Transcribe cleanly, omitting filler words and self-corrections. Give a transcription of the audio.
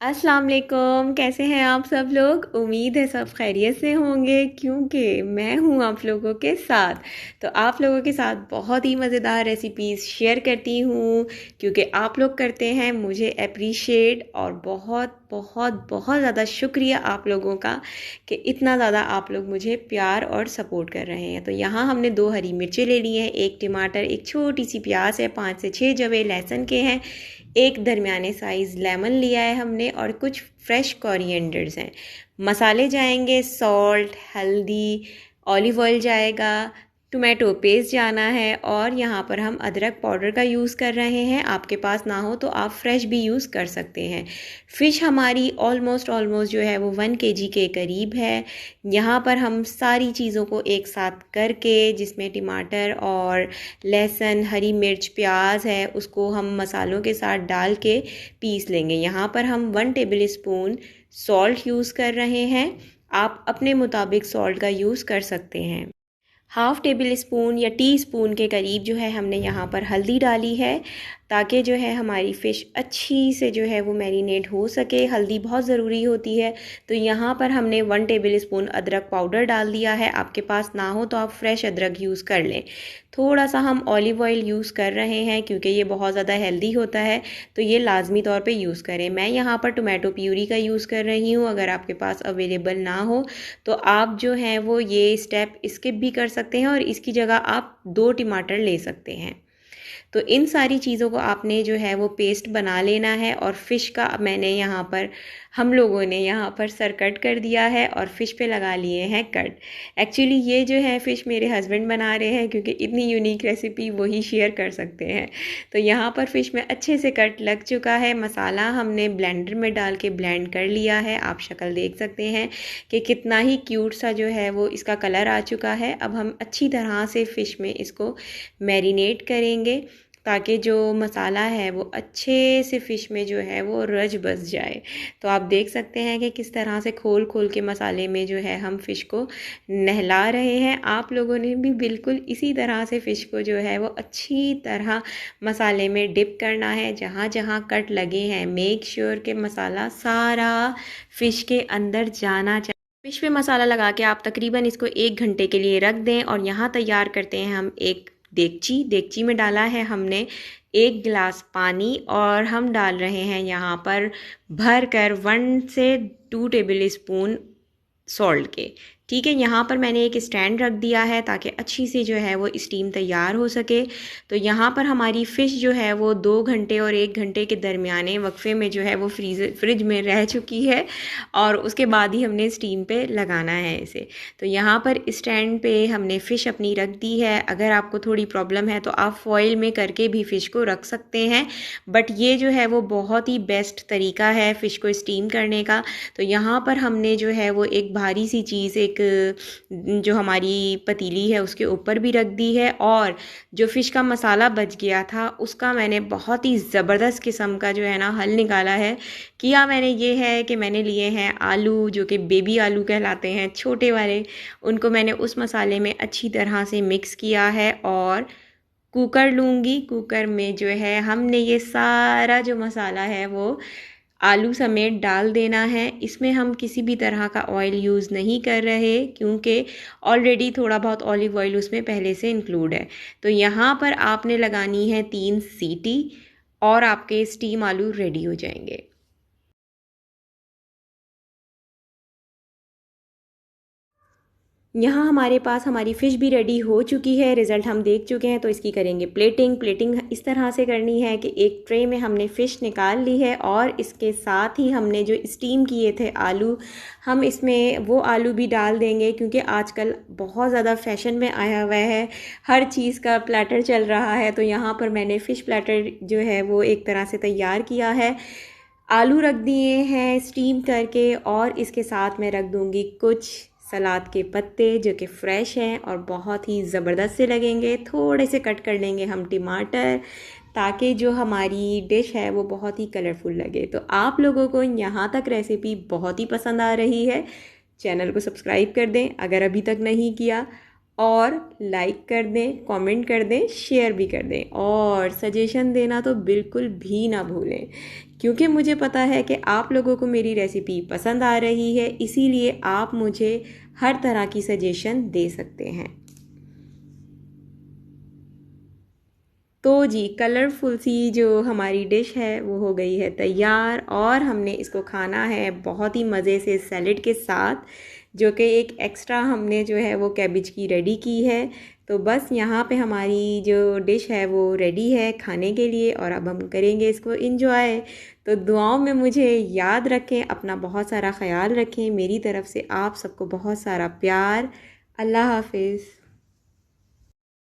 अस्सलाम वालेकुम। कैसे हैं आप सब लोग? उम्मीद है सब खैरियत से होंगे क्योंकि मैं हूँ आप लोगों के साथ। तो आप लोगों के साथ बहुत ही मज़ेदार रेसिपीज़ शेयर करती हूँ क्योंकि आप लोग करते हैं मुझे अप्रिशिएट, और बहुत बहुत बहुत ज़्यादा शुक्रिया आप लोगों का कि इतना ज़्यादा आप लोग मुझे प्यार और सपोर्ट कर रहे हैं। तो यहाँ हमने 2 हरी मिर्चें ले ली हैं, 1 टमाटर, एक छोटी सी प्याज है, 5 से 6 जवे लहसुन के हैं, एक दरमियाने साइज़ लेमन लिया है हमने, और कुछ फ्रेश कोरिएंडर्स हैं। मसाले जाएंगे सॉल्ट, हल्दी, ऑलिव ऑयल जाएगा, टोमेटो पेस्ट जाना है, और यहाँ पर हम अदरक पाउडर का यूज़ कर रहे हैं। आपके पास ना हो तो आप फ्रेश भी यूज़ कर सकते हैं। फ़िश हमारी ऑलमोस्ट जो है वो 1 केजी के करीब है। यहाँ पर हम सारी चीज़ों को एक साथ करके, जिसमें टमाटर और लहसुन, हरी मिर्च, प्याज है, उसको हम मसालों के साथ डाल के पीस लेंगे। यहाँ पर हम 1 टेबल स्पून सॉल्ट यूज़ कर रहे हैं। आप अपने मुताबिक सॉल्ट का यूज़ कर सकते हैं। हाफ़ टेबल स्पून या टी स्पून के करीब जो है हमने यहाँ पर हल्दी डाली है, ताकि जो है हमारी फ़िश अच्छी से जो है वो मैरिनेट हो सके। हल्दी बहुत ज़रूरी होती है। तो यहाँ पर हमने 1 टेबल स्पून अदरक पाउडर डाल दिया है। आपके पास ना हो तो आप फ्रेश अदरक यूज़ कर लें। थोड़ा सा हम ऑलिव ऑयल यूज़ कर रहे हैं क्योंकि ये बहुत ज़्यादा हेल्दी होता है, तो ये लाजमी तौर पे यूज़ करें। मैं यहाँ पर टोमेटो प्यूरी का यूज़ कर रही हूँ। अगर आपके पास अवेलेबल ना हो तो आप जो हैं वो ये स्टेप स्किप भी कर सकते हैं और इसकी जगह आप 2 टमाटर ले सकते हैं। तो इन सारी चीज़ों को आपने जो है वो पेस्ट बना लेना है। और फ़िश का मैंने यहाँ पर, हम लोगों ने यहाँ पर सर कट कर दिया है और फ़िश पे लगा लिए हैं कट। एक्चुअली ये जो है फ़िश मेरे हस्बैंड बना रहे हैं क्योंकि इतनी यूनिक रेसिपी वही शेयर कर सकते हैं। तो यहाँ पर फ़िश में अच्छे से कट लग चुका है। मसाला हमने ब्लेंडर में डाल के ब्लेंड कर लिया है। आप शक्ल देख सकते हैं कि कितना ही क्यूट सा जो है वो इसका कलर आ चुका है। अब हम अच्छी तरह से फ़िश में इसको मैरिनेट करेंगे ताकि जो मसाला है वो अच्छे से फ़िश में जो है वो रच बस जाए। तो आप देख सकते हैं कि किस तरह से खोल खोल के मसाले में जो है हम फ़िश को नहला रहे हैं। आप लोगों ने भी बिल्कुल इसी तरह से फ़िश को जो है वो अच्छी तरह मसाले में डिप करना है। जहाँ जहाँ कट लगे हैं मेक श्योर कि मसाला सारा फ़िश के अंदर जाना चाहिए। फ़िश पे मसाला लगा के आप तकरीबन इसको 1 घंटे के लिए रख दें। और यहाँ तैयार करते हैं हम एक देगची में डाला है हमने 1 गिलास पानी, और हम डाल रहे हैं यहाँ पर भर कर 1 से 2 टेबल स्पून सॉल्ट के। ठीक है, यहाँ पर मैंने एक स्टैंड रख दिया है ताकि अच्छी से जो है वो स्टीम तैयार हो सके। तो यहाँ पर हमारी फ़िश जो है वो 2 घंटे और 1 घंटे के दरमियाने वक्फे में जो है वो फ्रिज में रह चुकी है, और उसके बाद ही हमने स्टीम पे लगाना है इसे। तो यहाँ पर स्टैंड पे हमने फ़िश अपनी रख दी है। अगर आपको थोड़ी प्रॉब्लम है तो आप फॉइल में करके भी फ़िश को रख सकते हैं, बट ये जो है वो बहुत ही बेस्ट तरीका है फ़िश को स्टीम करने का। तो यहाँ पर हमने जो है वो एक भारी सी चीज़, एक जो हमारी पतीली है उसके ऊपर भी रख दी है, और जो फ़िश का मसाला बच गया था उसका मैंने बहुत ही ज़बरदस्त किस्म का जो है ना हल निकाला है। किया मैंने ये है कि मैंने लिए हैं आलू, जो कि बेबी आलू कहलाते हैं, छोटे वाले। उनको मैंने उस मसाले में अच्छी तरह से मिक्स किया है, और कुकर लूँगी। कुकर में जो है हमने ये सारा जो मसाला है वो आलू समेत डाल देना है। इसमें हम किसी भी तरह का ऑयल यूज़ नहीं कर रहे क्योंकि ऑलरेडी थोड़ा बहुत ऑलिव ऑयल उसमें पहले से इंक्लूड है। तो यहाँ पर आपने लगानी है 3 सीटी, और आपके स्टीम आलू रेडी हो जाएंगे। यहाँ हमारे पास हमारी फ़िश भी रेडी हो चुकी है, रिज़ल्ट हम देख चुके हैं। तो इसकी करेंगे प्लेटिंग इस तरह से करनी है कि एक ट्रे में हमने फ़िश निकाल ली है, और इसके साथ ही हमने जो स्टीम किए थे आलू, हम इसमें वो आलू भी डाल देंगे क्योंकि आजकल बहुत ज़्यादा फैशन में आया हुआ है, हर चीज़ का प्लेटर चल रहा है। तो यहाँ पर मैंने फ़िश प्लेटर जो है वो एक तरह से तैयार किया है। आलू रख दिए हैं स्टीम करके, और इसके साथ मैं रख दूँगी कुछ सलाद के पत्ते जो कि फ़्रेश हैं और बहुत ही ज़बरदस्त से लगेंगे। थोड़े से कट कर लेंगे हम टमाटर, ताकि जो हमारी डिश है वो बहुत ही कलरफुल लगे। तो आप लोगों को यहाँ तक रेसिपी बहुत ही पसंद आ रही है, चैनल को सब्सक्राइब कर दें अगर अभी तक नहीं किया, और लाइक कर दें, कमेंट कर दें, शेयर भी कर दें, और सजेशन देना तो बिल्कुल भी ना भूलें क्योंकि मुझे पता है कि आप लोगों को मेरी रेसिपी पसंद आ रही है, इसीलिए आप मुझे हर तरह की सजेशन दे सकते हैं। तो जी, कलरफुल सी जो हमारी डिश है वो हो गई है तैयार, और हमने इसको खाना है बहुत ही मज़े से सैलेड के साथ, जो कि एक एक्स्ट्रा हमने जो है वो कैबिज की रेडी की है। तो बस यहाँ पे हमारी जो डिश है वो रेडी है खाने के लिए, और अब हम करेंगे इसको इंजॉय। तो दुआओं में मुझे याद रखें, अपना बहुत सारा ख्याल रखें। मेरी तरफ से आप सबको बहुत सारा प्यार। अल्लाह हाफिज़।